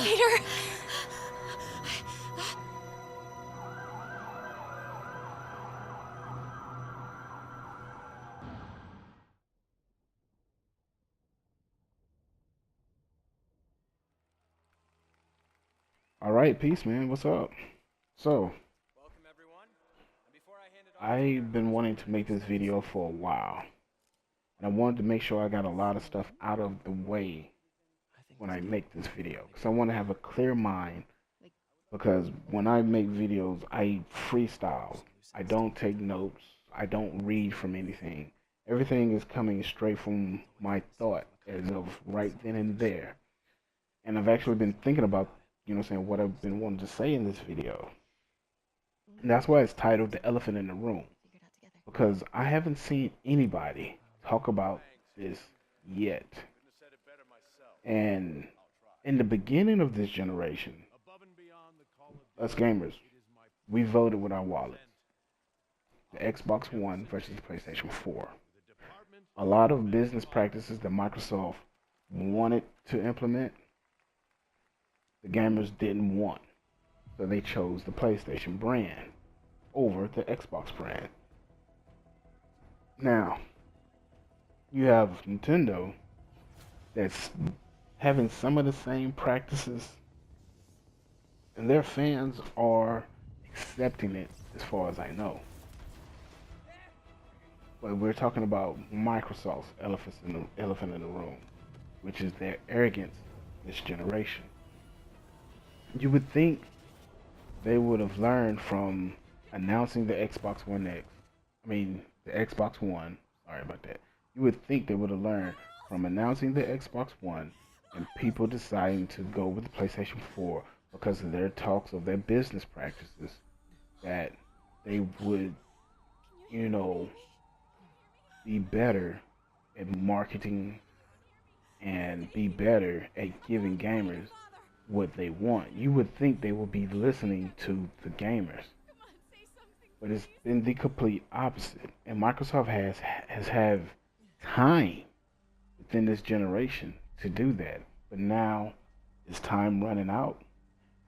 Peter! All right, peace, man. What's up? So, Welcome everyone. And before I hand it off to I've Sheriff, been I wanting just to want make to this say video for a while, and I wanted to make sure I got a lot of stuff out of the way when I make this video, because I want to have a clear mind. Because when I make videos, I freestyle. I don't take notes. I don't read from anything. Everything is coming straight from my thought as of right then and there. And I've actually been thinking about, what I've been wanting to say in this video. And that's why it's titled The Elephant in the Room. Because I haven't seen anybody talk about this yet. couldn't have said it better myself. And I'll try. in the beginning of this generation, Above and beyond the call of us duty, gamers, it is my we privilege voted with to our wallets. The Xbox One versus the PlayStation 4. the department A lot of business practices that Microsoft wanted to implement, the gamers didn't want. So they chose the PlayStation brand over the Xbox brand. Now, you have Nintendo that's having some of the same practices, and their fans are accepting it as far as I know. But we're talking about Microsoft's elephant in the room, which is their arrogance this generation. You would think they would have learned from announcing the Xbox One X. I mean, the Xbox One. Sorry about that. You would think they would have learned from announcing the Xbox One and people deciding to go with the PlayStation 4 because of their talks of their business practices that they would, you know, be better at marketing and be better at giving gamers what they want. You would think they would be listening to the gamers, but it's been the complete opposite. And Microsoft has had time within this generation to do that, but now is time running out?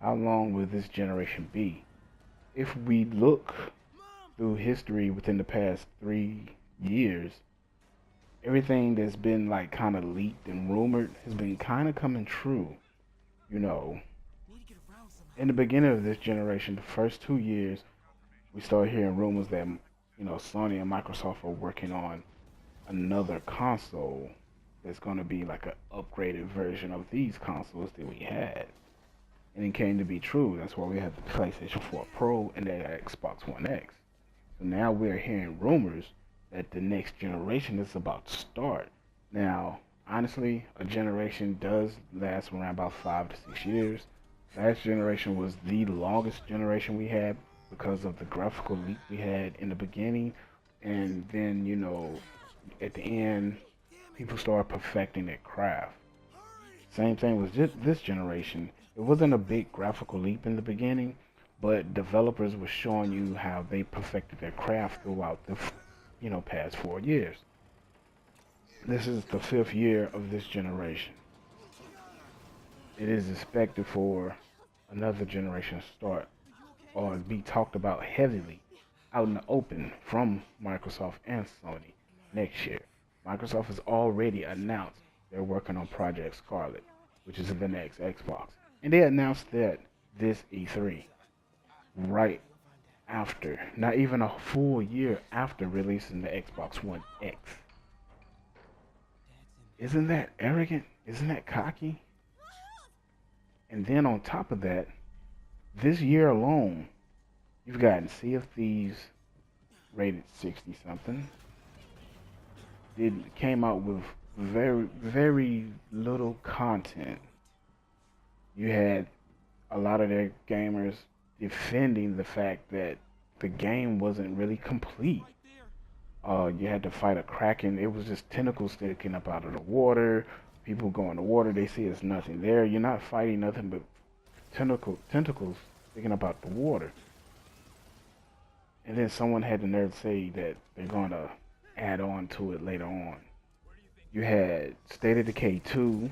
How long will this generation be? If we look through history within the past 3 years, everything that's been like kind of leaked and rumored has been kind of coming true. You know, in the beginning of this generation, the first 2 years, we started hearing rumors that Sony and Microsoft are working on another console that's going to be like an upgraded version of these consoles that we had. And it came to be true. That's why we have the PlayStation 4 Pro and the Xbox One X. So now we're hearing rumors that the next generation is about to start. Now, honestly, a generation does last around about 5 to 6 years. Last generation was the longest generation we had because of the graphical leap we had in the beginning, and then at the end, people started perfecting their craft. Same thing with this generation. It wasn't a big graphical leap in the beginning, but developers were showing you how they perfected their craft throughout the past 4 years. This is the fifth year of this generation. It is expected for another generation to start or be talked about heavily out in the open from Microsoft and Sony next year. Microsoft has already announced they're working on Project Scarlet, which is the next Xbox. And they announced that this E3, right after, not even a full year after releasing the Xbox One X. Isn't that arrogant? Isn't that cocky? And then on top of that, this year alone, you've gotten Sea of Thieves rated 60 something. It came out with very, very little content. You had a lot of their gamers defending the fact that the game wasn't really complete. You had to fight a kraken. It was just tentacles sticking up out of the water. People go in the water, they see it's nothing there. You're not fighting nothing but tentacles sticking up out the water. And then someone had the nerve to say that they're going to add on to it later on. You had State of Decay 2,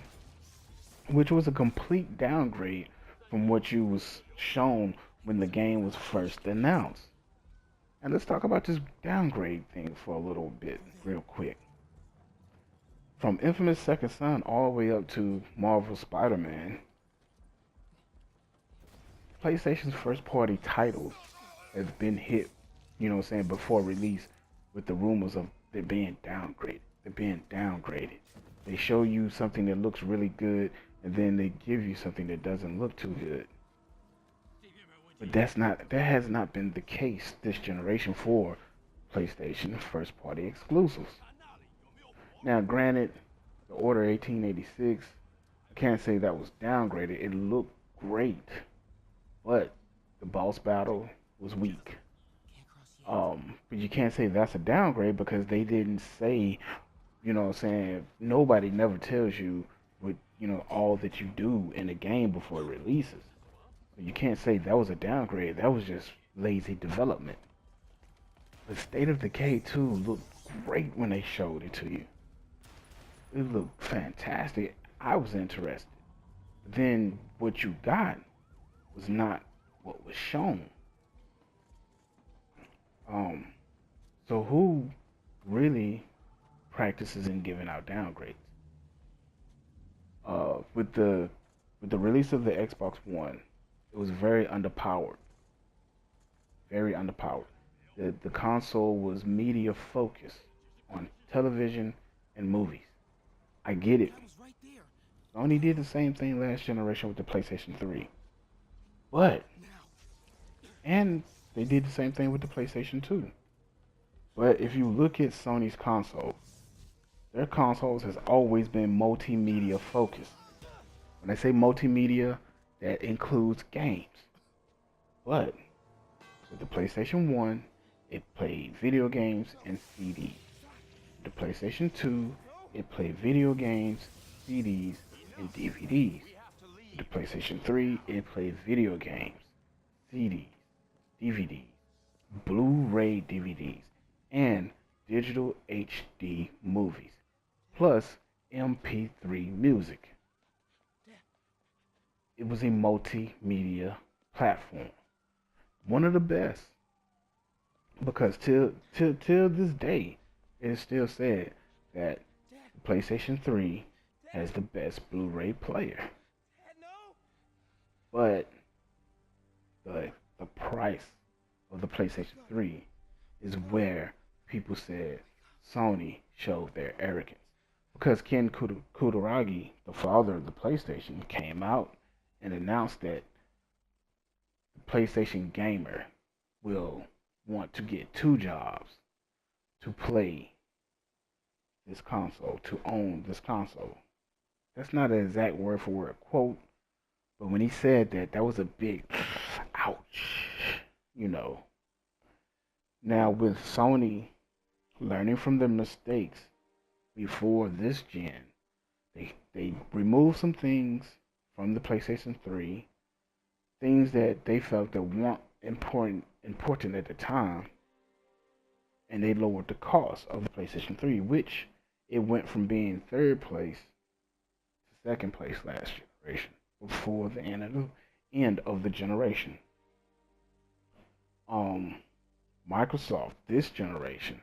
which was a complete downgrade from what you was shown when the game was first announced. And let's talk about this downgrade thing for a little bit, real quick. From Infamous Second Son all the way up to Marvel Spider-Man, PlayStation's first party titles has been hit, you know what I'm saying, before release with the rumors of they're being downgraded. They're being downgraded. They show you something that looks really good and then they give you something that doesn't look too good. But that has not been the case this generation for PlayStation first party exclusives. Now granted, the Order 1886, I can't say that was downgraded. It looked great, but the boss battle was weak. But you can't say that's a downgrade because they didn't say, you know what I'm saying, nobody never tells you what, you know, all that you do in a game before it releases. So you can't say that was a downgrade. That was just lazy development. The State of Decay 2 looked great when they showed it to you. It looked fantastic. I was interested. Then what you got was not what was shown. So who really practices in giving out downgrades? With the release of the Xbox One, it was very underpowered. Very underpowered. The console was media focused on television and movies. I get it. Sony did the same thing last generation with the PlayStation 3. But, and they did the same thing with the PlayStation 2. But if you look at Sony's console, their consoles has always been multimedia focused. When I say multimedia, that includes games. But with the PlayStation 1, it played video games and CDs. The PlayStation 2, it played video games, CDs, and DVDs. The PlayStation 3, it played video games, CDs, DVDs, Blu-ray DVDs, and digital HD movies, plus MP3 music. It was a multimedia platform. One of the best. Because till this day, it is still said that the PlayStation 3 has the best Blu-ray player. But the price of the PlayStation 3 is where people said Sony showed their arrogance. Because Ken Kutaragi, the father of the PlayStation, came out and announced that the PlayStation gamer will want to get 2 jobs to play this console, to own this console. That's not an exact word for word quote, but when he said that, that was a big ouch, you know. Now with Sony learning from their mistakes before this gen, they removed some things from the PlayStation 3, things that they felt that weren't important at the time, and they lowered the cost of the PlayStation 3, which it went from being 3rd place to 2nd place last generation before the end of the generation. Microsoft this generation,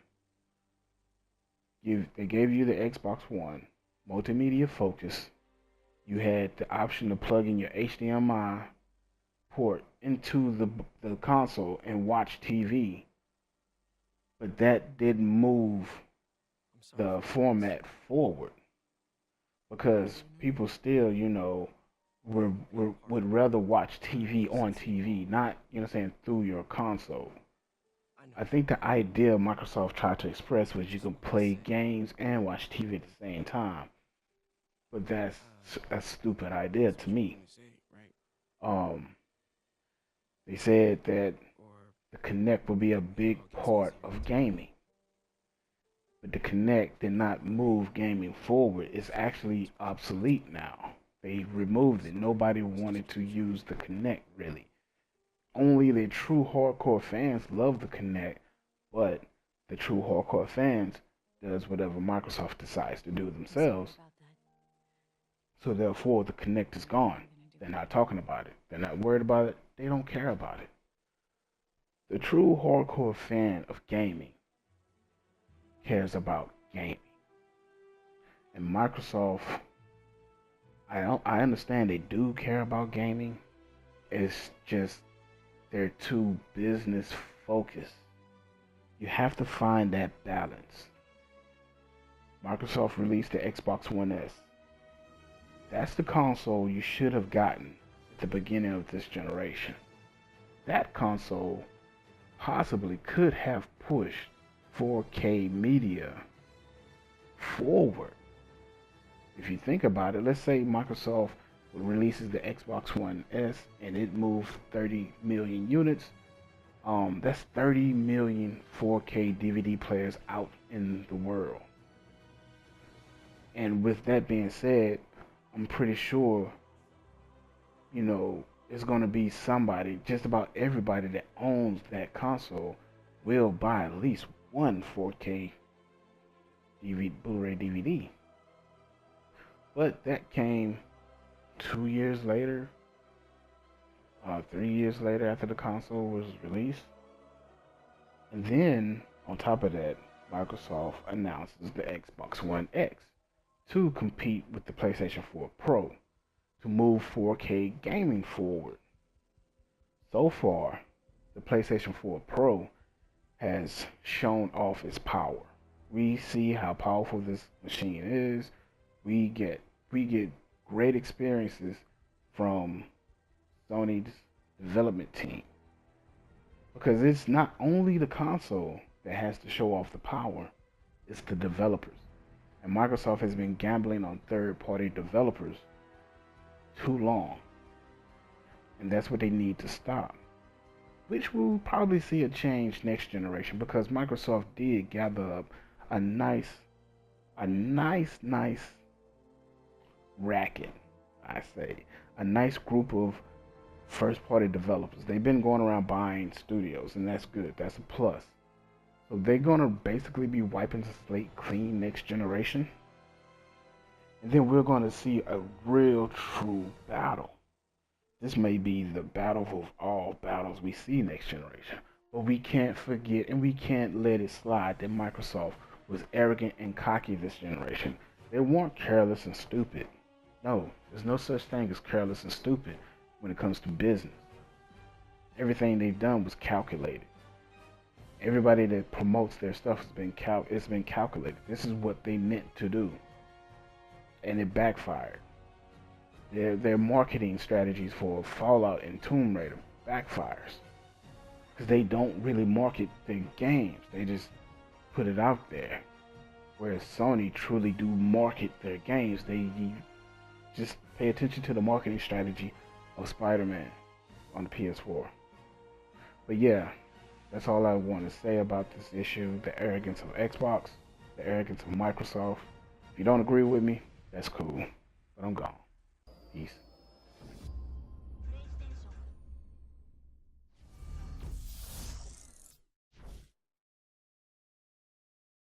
they gave you the Xbox One multimedia focus. You had the option to plug in your HDMI port into the console and watch TV, but that didn't move the format forward because people still, you know, would rather watch TV on TV, not, you know what I'm saying, through your console. I think the idea Microsoft tried to express was you can play games and watch TV at the same time, but that's a stupid idea to me. They said that the Kinect will be a big part of gaming, but the Kinect did not move gaming forward. It's actually obsolete now. They removed it. Nobody wanted to use the Kinect really. Only the true hardcore fans love the Kinect, but the true hardcore fans does whatever Microsoft decides to do themselves. So therefore, the Connect is gone. They're not talking about it. They're not worried about it. They don't care about it. The true hardcore fan of gaming cares about gaming. And Microsoft, I understand they do care about gaming. It's just they're too business focused. You have to find that balance. Microsoft released the Xbox One S. That's the console you should have gotten at the beginning of this generation. That console possibly could have pushed 4K media forward. If you think about it, let's say Microsoft releases the Xbox One S and it moves 30 million units. That's 30 million 4K DVD players out in the world. And with that being said, I'm pretty sure, it's going to be somebody, just about everybody that owns that console will buy at least one 4K Blu-ray DVD. But that came 2 years later, 3 years later after the console was released. And then, on top of that, Microsoft announces the Xbox One X to compete with the PlayStation 4 Pro to move 4K gaming forward. So far, the PlayStation 4 Pro has shown off its power. We see how powerful this machine is. We get great experiences from Sony's development team, because it's not only the console that has to show off the power, it's the developers. And Microsoft has been gambling on third-party developers too long. And that's what they need to stop. Which we'll probably see a change next generation, because Microsoft did gather up a nice racket, I say. A nice group of first-party developers. They've been going around buying studios, and that's good. That's a plus. So they're going to basically be wiping the slate clean next generation. And then we're going to see a real true battle. This may be the battle of all battles we see next generation. But we can't forget and we can't let it slide that Microsoft was arrogant and cocky this generation. They weren't careless and stupid. No, there's no such thing as careless and stupid when it comes to business. Everything they've done was calculated. Everybody that promotes their stuff has been calculated. This is what they meant to do, and it backfired. Their marketing strategies for Fallout and Tomb Raider backfires because they don't really market their games. They just put it out there. Whereas Sony truly do market their games. They just pay attention to the marketing strategy of Spider-Man on the PS4. But yeah, that's all I want to say about this issue. The arrogance of Xbox, the arrogance of Microsoft. If you don't agree with me, that's cool. But I'm gone. Peace.